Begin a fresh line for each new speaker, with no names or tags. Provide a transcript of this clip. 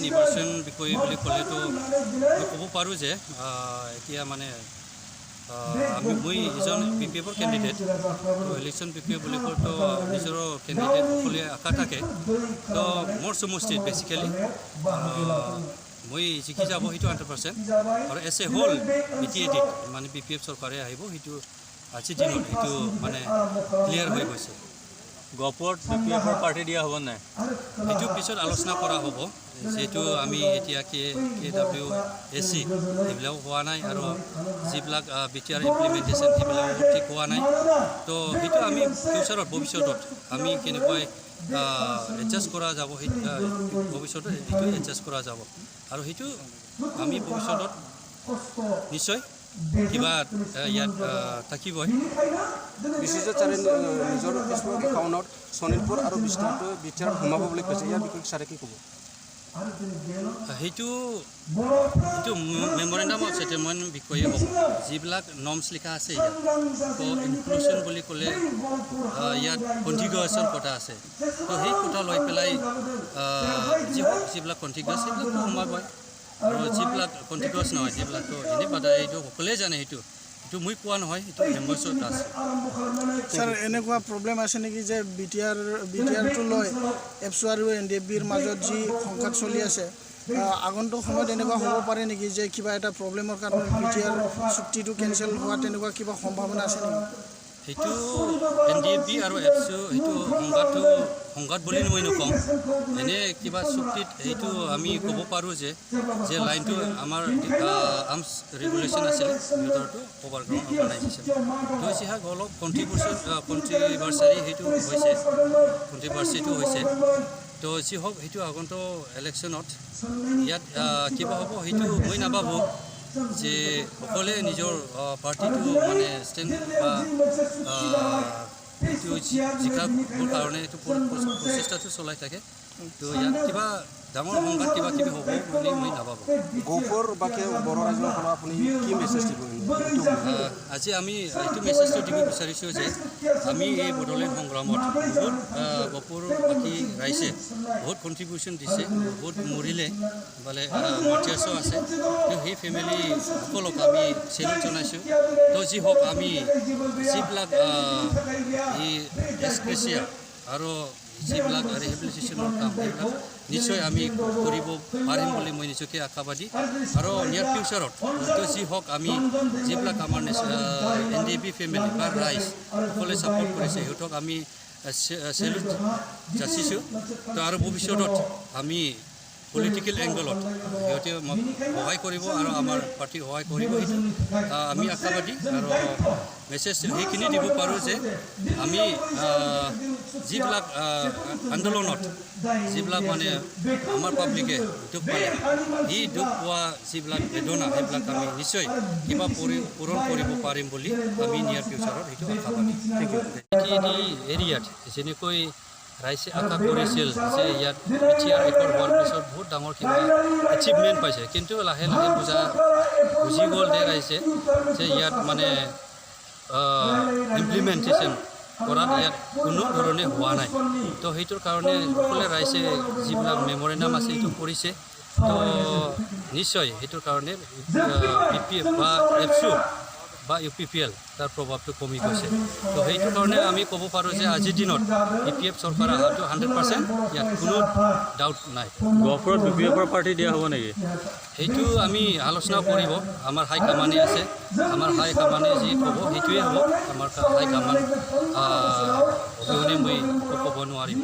নিৰ্বাচন বিষয় বুলি ক'লেতো মই ক'ব পাৰোঁ যে এতিয়া মানে মই এজন BPF কেণ্ডিডেট তো ইলেকশ্যন BPF বুলি ক'লেতো নিজৰ কেণ্ডিডেট সকলোৱে আশা থাকে তো মোৰ সমষ্টিত বেচিকেলি মই জিকি যাব সেইটো 100% আৰু এছ এ হোল BTAD মানে BPF চৰকাৰে আহিব সেইটো আজিৰ দিনত সেইটো মানে ক্লিয়াৰ হৈ গৈছে
গহপুৰত BPFৰ পাৰ্টি দিয়া হ'ব নাই
সেইটো পিছত আলোচনা কৰা হ'ব যেহেতু আমি এতিয়া KWSC এইবিলাক হোৱা নাই আৰু যিবিলাক BTR ইমপ্লিমেণ্টেশ্যন সেইবিলাক ঠিক হোৱা নাই তো সেইটো আমি ফিউচাৰত ভৱিষ্যতত আমি কেনেকৈ এডজাষ্ট কৰা যাব সেইটো ভৱিষ্যতত সেইটো এডজাষ্ট কৰা যাব আৰু সেইটো আমি ভৱিষ্যতত নিশ্চয় কিবা ইয়াত থাকিবই
বিশ্বজিৎ ছাৰে নিজৰ ফেচবুক একাউণ্টত শোণিতপুৰ আৰু বিষ্ণুপুৰ BTR সোমাব বুলি কৈছে ইয়াৰ বিষয়ে ছাৰে কি ক'ব
সেইটো মেমৰেণ্ডাম অফ ছেটেলমেণ্ট বিষয়ে হ'ব যিবিলাক নৰ্মছ লিখা আছে ইয়াত তো ইনক্লুশ্যন বুলি ক'লে ইয়াত কণ্টিগুৱাছৰ কথা আছে তো সেই কথা লৈ পেলাই যিবিলাক কণ্টিগুৱাছ সেইবিলাকতো সোমাবই আৰু যিবিলাক কণ্টিগুৱাছ নহয় সেইবিলাকতো এনেই বাদা এইটো সকলোৱে জানে সেইটো মই কোৱা নহয় সেইটো মেম্বাৰ্ছত আছে
স্যাৰ এনেকুৱা প্ৰব্লেম আছে নেকি যে BTRটো লৈ এপছু আৰু NDFBৰ মাজত যি সংঘাত চলি আছে আগন্তুক সময়ত এনেকুৱা হ'ব পাৰে নেকি যে কিবা এটা প্ৰব্লেমৰ কাৰণে BTR চুক্তিটো কেনচেল হোৱা তেনেকুৱা কিবা সম্ভাৱনা আছে নেকি
সেইটো NDFB আৰু এপছু সেইটো সংঘাত বুলি মই নকওঁ এনে কিবা চুক্তিত সেইটো আমি ক'ব পাৰোঁ যে লাইনটো আমাৰ আৰ্মছ ৰেগুলেশ্যন আছিলে ভিতৰতো ওভাৰগ্ৰাউণ্ড অৰ্গেনাইজেশ্যন তো যিহাক অলপ কণ্ট্ৰিভাৰ্চাৰী সেইটো হৈছে কণ্ট্ৰিভাৰ্চিটো হৈছে তো যি হওক সেইটো আগন্তুক ইলেকশ্যনত ইয়াত কিবা হ'ব সেইটো মই নাভাবোঁ যে সকলে নিজৰ পাৰ্টিটো মানে ষ্টেণ্ড বা এইটো জিকাবৰ কাৰণে এইটো প্ৰচেষ্টাটো চলাই থাকে তো ইয়াত কিবা ডাঙৰ সংঘাত কিবা কিবি হ'ব বুলি মই নাভাবোঁ
গহপুৰ বাকী বড়ো ৰাইজৰ পৰা আপুনি কি মেছেজ দিব
আজি আমি এইটো মেছেজটো দিব বিচাৰিছোঁ যে আমি এই বড়োলেণ্ড সংগ্ৰামত বহুত গহপুৰ বাকী ৰাইজে বহুত কণ্ট্ৰিবিউশ্যন দিছে বহুত মৰিলে বোলে মাৰ্টিয়াৰ্ছো আছে তো সেই ফেমিলি সকলক আমি চেলুট জনাইছোঁ তো যি হওক আমি যিবিলাক এই এক্সপ্ৰেছিয়া আৰু যিবিলাক ৰিহেবিলিটেশ্যনৰ কাম সেইবিলাক নিশ্চয় আমি কৰিব পাৰিম বুলি মই নিজকে আশাবাদী আৰু নিয়াৰ ফিউচাৰত তো যি হওক আমি যিবিলাক আমাৰ NDFB ফেমিলি বা ৰাইজ সকলোৱে ছাপোৰ্ট কৰিছে সিহঁতক আমি চেলুট যাচিছোঁ তো আৰু ভৱিষ্যতত আমি পলিটিকেল এংগলত সিহঁতে সহায় কৰিব আৰু আমাৰ পাৰ্টি সহায় কৰিব সেইটো আমি আশাবাদী আৰু মেছেজ সেইখিনি দিব পাৰোঁ যে আমি যিবিলাক আন্দোলনত যিবিলাক মানে আমাৰ পাব্লিকে দুখ পালে এই দুখ পোৱা যিবিলাক বেদনা সেইবিলাক আমি নিশ্চয় কিবা পূৰণ কৰিব পাৰিম বুলি আমি নিয়াৰ ফিউচাৰত সেইটো আশাবাদী এই এৰিয়াত যেনেকৈ ৰাইজে আশা কৰিছিল যে ইয়াত BTR একৰ হোৱাৰ পিছত বহুত ডাঙৰ কিবা এচিভমেণ্ট পাইছে কিন্তু লাহে লাহে বুজি গ'ল যে ৰাইজে যে ইয়াত মানে ইমপ্লিমেণ্টেশ্যন কৰাত ইয়াত কোনো ধৰণে হোৱা নাই তো সেইটোৰ কাৰণে সকলোৱে ৰাইজে যিবিলাক মেমৰেণ্ডাম আছে সেইটো কৰিছে তো নিশ্চয় সেইটোৰ কাৰণে BPF বা এপছু বা UPPL তাৰ প্ৰভাৱটো কমি গৈছে তো সেইটো কাৰণে আমি ক'ব পাৰোঁ যে আজিৰ দিনত BPF চৰকাৰ অহাটো 100% ইয়াত কোনো ডাউট নাই
গহপুৰত BPFৰ পাৰ্টি দিয়া হ'ব নেকি
সেইটো আমি আলোচনা কৰিব আমাৰ হাই কামাণ্ডে আছে আমাৰ হাই কামাণ্ডে যি ক'ব সেইটোৱে হ'ব আমাৰ হাই কামাণ্ড অবিহনে মই ক'ব নোৱাৰিম